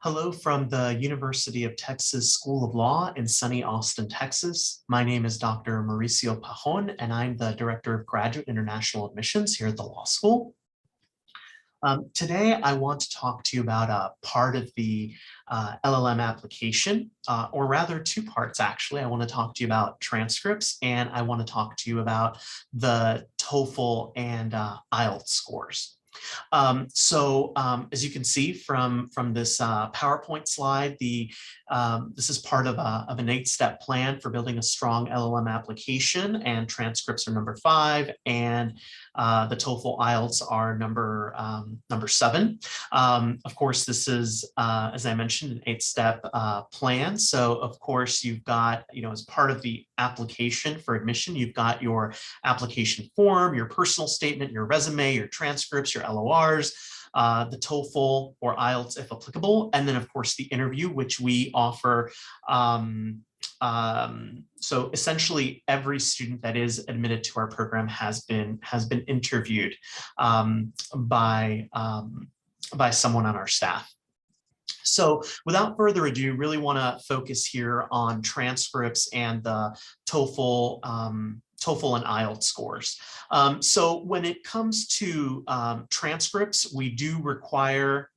Hello from the University of Texas School of Law in sunny Austin, Texas. My name is Dr. Mauricio Pajon, and I'm the Director of Graduate International Admissions here at the law school. Today, I want to talk to you about a part of the LL.M application, or rather two parts, actually. I want to talk to you about transcripts, and I want to talk to you about the TOEFL and IELTS scores. As you can see from this PowerPoint slide, this is part of an 8-step plan for building a strong LL.M application, and transcripts are number 5, and the TOEFL IELTS are number 7. Of course, this is, as I mentioned, an 8-step plan. So of course, you've got, as part of the application for admission, you've got your application form, your personal statement, your resume, your transcripts, your LORs, the TOEFL or IELTS if applicable, and then of course the interview, which we offer. So essentially every student that is admitted to our program has been interviewed by someone on our staff. So without further ado, really want to focus here on transcripts and the TOEFL and IELTS scores. So when it comes to transcripts, we do require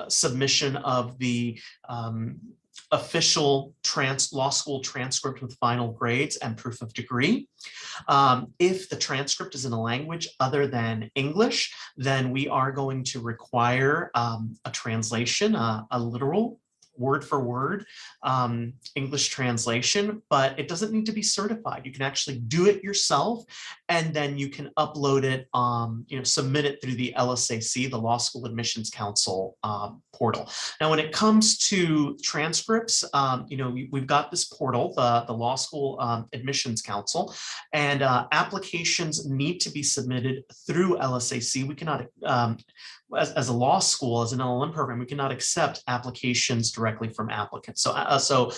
submission of the official law school transcript with final grades and proof of degree. If the transcript is in a language other than English, then we are going to require a translation, a literal word for word English translation, but it doesn't need to be certified. You can actually do it yourself, and then you can upload it, submit it through the LSAC, the Law School Admissions Council portal. Now, when it comes to transcripts, we've got this portal, the Law School Admissions Council, and applications need to be submitted through LSAC. We cannot, as a law school, as an LL.M program, we cannot accept applications directly from applicants. So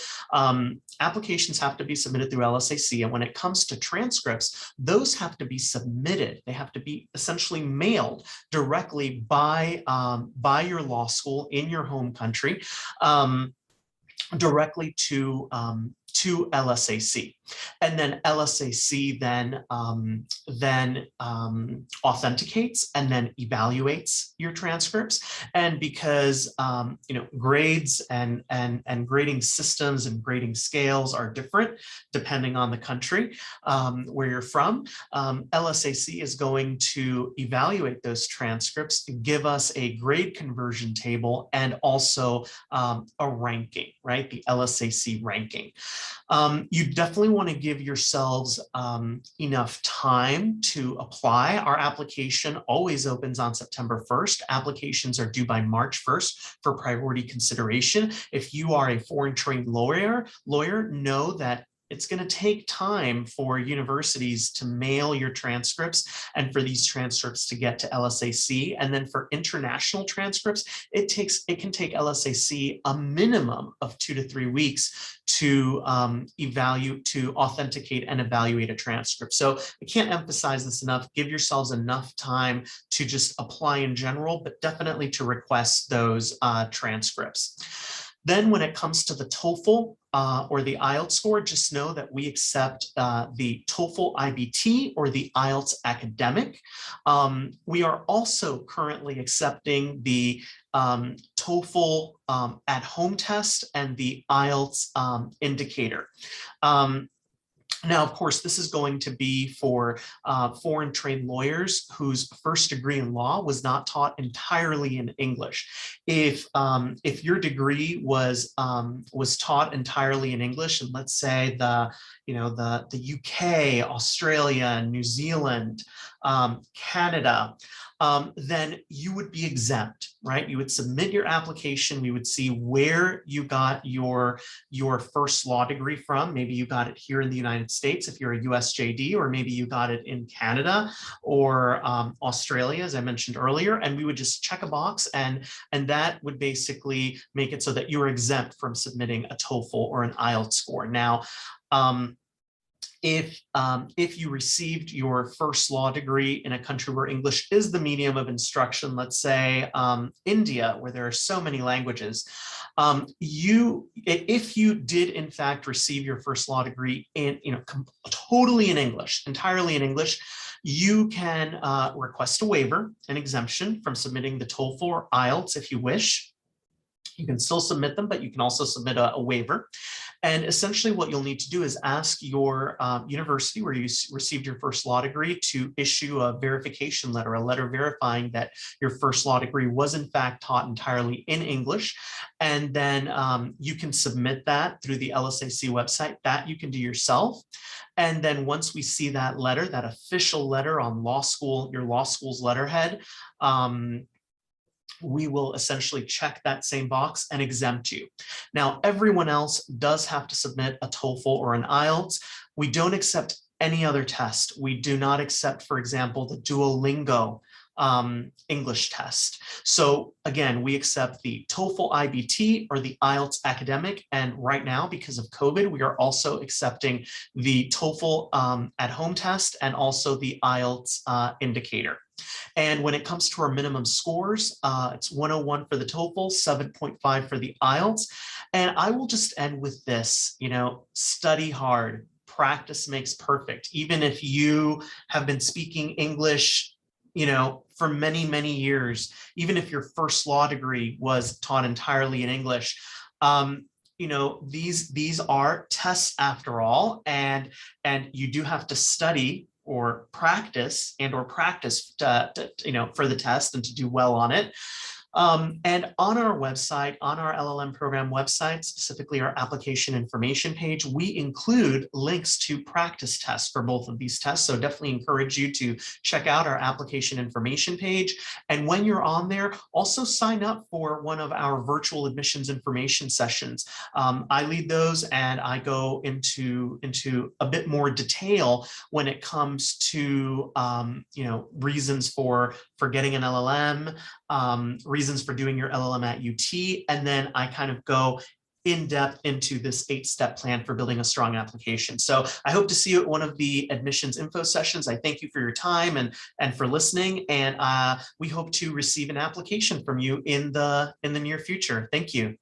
applications have to be submitted through LSAC, and when it comes to transcripts, those have to be submitted. They have to be essentially mailed directly by your law school in your home country, directly to LSAC, and then LSAC then authenticates and then evaluates your transcripts. And because grades and grading systems and grading scales are different depending on the country where you're from, LSAC is going to evaluate those transcripts, give us a grade conversion table, and also a ranking, right? The LSAC ranking. You definitely want to give yourselves enough time to apply. Our application always opens on September 1st. Applications are due by March 1st for priority consideration. If you are a foreign trained lawyer, know that it's going to take time for universities to mail your transcripts and for these transcripts to get to LSAC. And then for international transcripts, it can take LSAC a minimum of 2 to 3 weeks to authenticate and evaluate a transcript. So I can't emphasize this enough. Give yourselves enough time to just apply in general, but definitely to request those transcripts. Then when it comes to the TOEFL or the IELTS score, just know that we accept the TOEFL IBT or the IELTS academic. We are also currently accepting the TOEFL at home test and the IELTS indicator. Now, of course, this is going to be for foreign trained lawyers whose first degree in law was not taught entirely in English. If your degree was taught entirely in English, and let's say the UK, Australia, New Zealand, Canada, then you would be exempt, right? You would submit your application. We would see where you got your first law degree from. Maybe you got it here in the United States if you're a USJD, or maybe you got it in Canada or Australia, as I mentioned earlier. And we would just check a box, and that would basically make it so that you're exempt from submitting a TOEFL or an IELTS score. Now, if you received your first law degree in a country where English is the medium of instruction, let's say India, where there are so many languages, if you did in fact receive your first law degree in, totally in English, entirely in English, you can request a waiver, an exemption from submitting the TOEFL or IELTS if you wish. You can still submit them, but you can also submit a waiver. And essentially what you'll need to do is ask your university where you received your first law degree to issue a verification letter, a letter verifying that your first law degree was in fact taught entirely in English. And then you can submit that through the LSAC website. That you can do yourself. And then once we see that letter, that official letter on your law school's letterhead, we will essentially check that same box and exempt you. Now, everyone else does have to submit a TOEFL or an IELTS. We don't accept any other test. We do not accept, for example, the Duolingo English test. So again, we accept the TOEFL IBT or the IELTS academic. And right now, because of COVID, we are also accepting the TOEFL at home test and also the IELTS indicator. And when it comes to our minimum scores, it's 101 for the TOEFL, 7.5 for the IELTS. And I will just end with this, study hard, practice makes perfect. Even if you have been speaking English, for many, many years, even if your first law degree was taught entirely in English, these are tests after all, and you do have to study or practice for the test and to do well on it. And on our website, on our LLM program website, specifically our application information page, we include links to practice tests for both of these tests. So definitely encourage you to check out our application information page. And when you're on there, also sign up for one of our virtual admissions information sessions. I lead those and I go into a bit more detail when it comes to reasons for getting an LLM, reasons for doing your LLM at UT, and then I kind of go in depth into this 8-step plan for building a strong application. So I hope to see you at one of the admissions info sessions. I thank you for your time and for listening, and we hope to receive an application from you in the near future. Thank you.